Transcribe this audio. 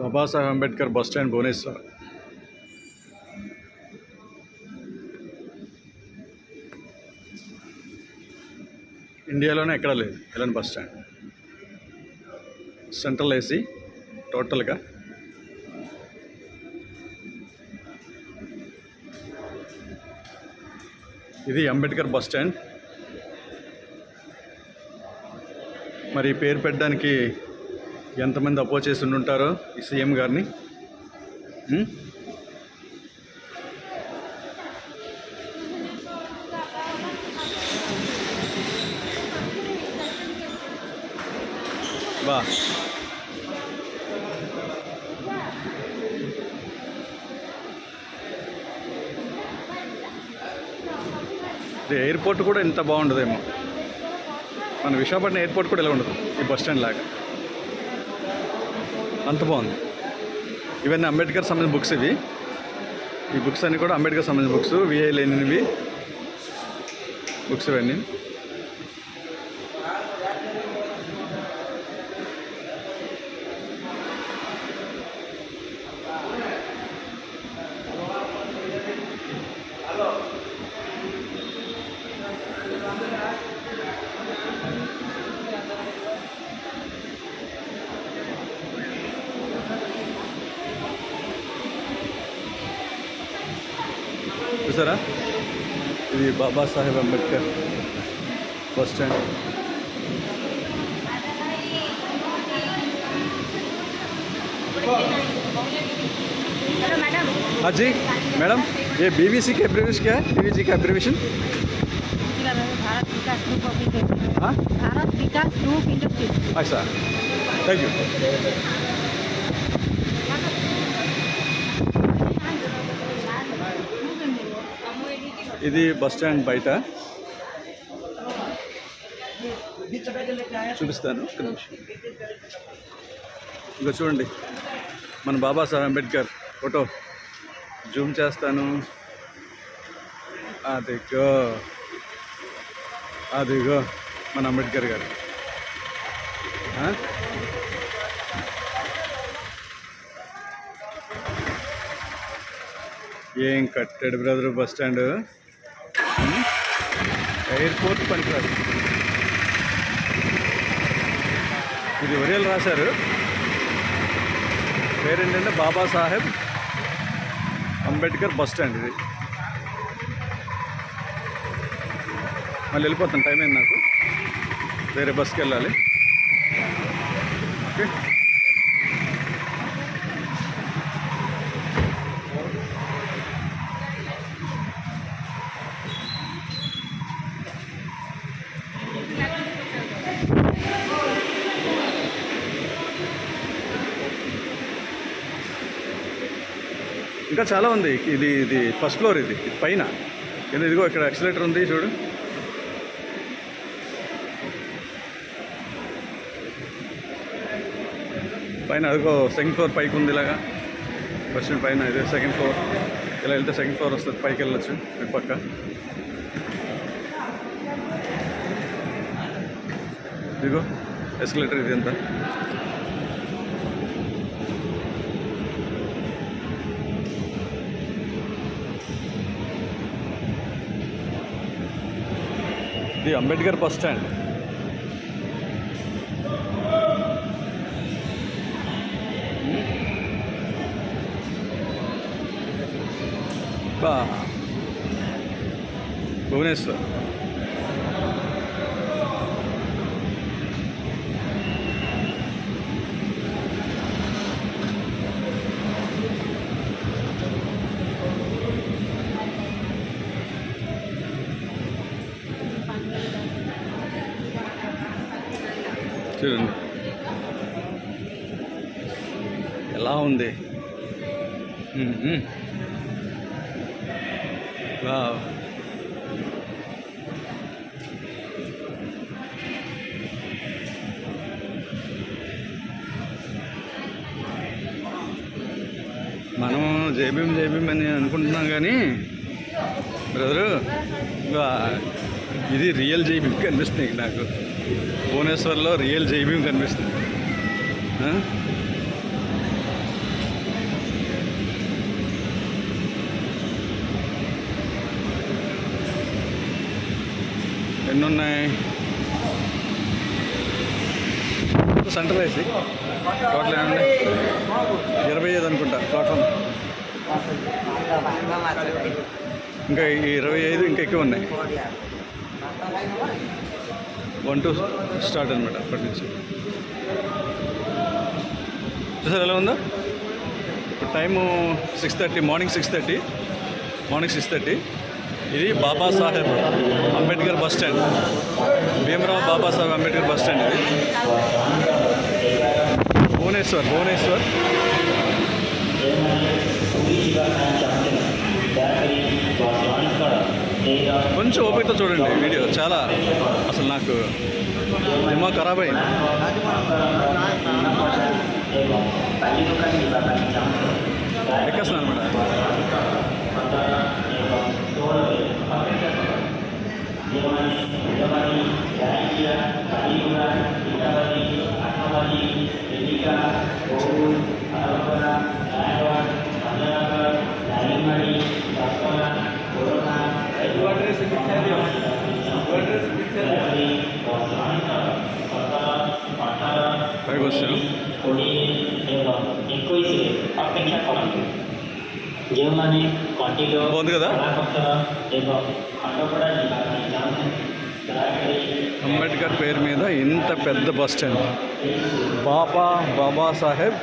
Babasaheb Ambedkar bus stand Bhubaneswar. ఇండియాలోనే ఎక్కడా లేదు ఇలాంటి బస్ స్టాండ్. సెంట్రల్ ఏసీ టోటల్గా. ఇది అంబేద్కర్ బస్ స్టాండ్. మరి పేరు పెట్టడానికి ఎంతమంది అపోజ్ చేసి ఉంటారో ఈ సీఎం గారిని. బా ఎయిర్పోర్ట్ కూడా ఇంత బాగుండదేమో. మన విశాఖపట్నం ఎయిర్పోర్ట్ కూడా ఇలా ఉండదు ఈ బస్ స్టాండ్ లాగా. అంత బాగుంది. ఇవన్నీ అంబేద్కర్ సంబంధించిన బుక్స్. ఈ బుక్స్ అన్నీ కూడా అంబేద్కర్ సంబంధించిన బుక్స్. విఐ లేనివి బుక్స్ ఇవన్నీ. చూసారా, ఇది బాబాసాహెబ్ అంబేద్కర్ బస్ స్టాండ్. हाँ जी मैडम, ये बीवीसी का एब्रीविएशन क्या है? बीवीसी का abbreviation Bharat Vikas group of industry. हाँ, भारत विकास ग्रुप इंडस्ट्री. अच्छा, थैंक यू. ఇది బస్ స్టాండ్ బయట చూపిస్తాను. ఇంకా చూడండి, మన బాబాసాహెబ్ అంబేద్కర్ ఫోటో జూమ్ చేస్తాను. అదిగో అదిగో మన అంబేద్కర్ గారు. ఏం కట్టాడు బ్రదర్ బస్ స్టాండ్. ఎయిర్పోర్ట్ పనికిరాదు. ఇది ఒరియల్ రాశారు. పేరేంటంటే బాబాసాహెబ్ అంబేద్కర్ బస్ స్టాండ్. ఇది మళ్ళీ వెళ్ళిపోతాను, టైం అయింది నాకు, వేరే బస్కి వెళ్ళాలి. ఓకే, ఇంకా చాలా ఉంది. ఇది ఫస్ట్ ఫ్లోర్. ఇది పైన ఇదిగో ఇక్కడ ఎక్సలేటర్ ఉంది చూడు. పైన అదిగో సెకండ్ ఫ్లోర్ పైకి ఉంది. ఇలాగా బస్ స్టాండ్ పైన ఇదే సెకండ్ ఫ్లోర్. ఇలా వెళ్తే సెకండ్ ఫ్లోర్ వస్తుంది, పైకి వెళ్ళచ్చు ఇటు పక్క. ఇదిగో ఎస్కలేటర్ ఇది ఎంత. ఇది అంబేద్కర్ బస్ స్టాండ్. భువనేశ్వర్. చూడండి ఎలా ఉంది. మనం జేబీఎం అని అనుకుంటున్నాం కానీ బ్రదరు, ఇది రియల్ జేబీఎం కనిపిస్తుంది నాకు. భువనేశ్వర్లో రియల్ జేబీఎం కనిపిస్తుంది. ఎన్ని ఉన్నాయి? సెంటర్ వేసి టోటల్ ఏమండి 25 అనుకుంటా ప్లాట్ఫామ్. ఇంకా ఈ 25 ఇంకా ఎక్కువ ఉన్నాయి. 1 to స్టార్ట్ అనమాట అప్పటి నుంచి. చూసారు ఎలా ఉందో? ఇప్పుడు టైము 6:30, మార్నింగ్ 6:30. ఇది Babasaheb Ambedkar bus stand, Bhimarao Babasaheb Ambedkar bus stand. ఇది భువనేశ్వర్. కొంచెం ఓపికతో చూడండి వీడియో. చాలా అసలు నాకు దిమాగ్ ఖరాబ్ అయింది. ఎక్కేస్తున్నాను అనమాట. పైకి వచ్చాను. బాగుంది కదా? అంబేద్కర్ పేరు మీద ఇంత పెద్ద బస్ స్టాండ్, బాబాసాహెబ్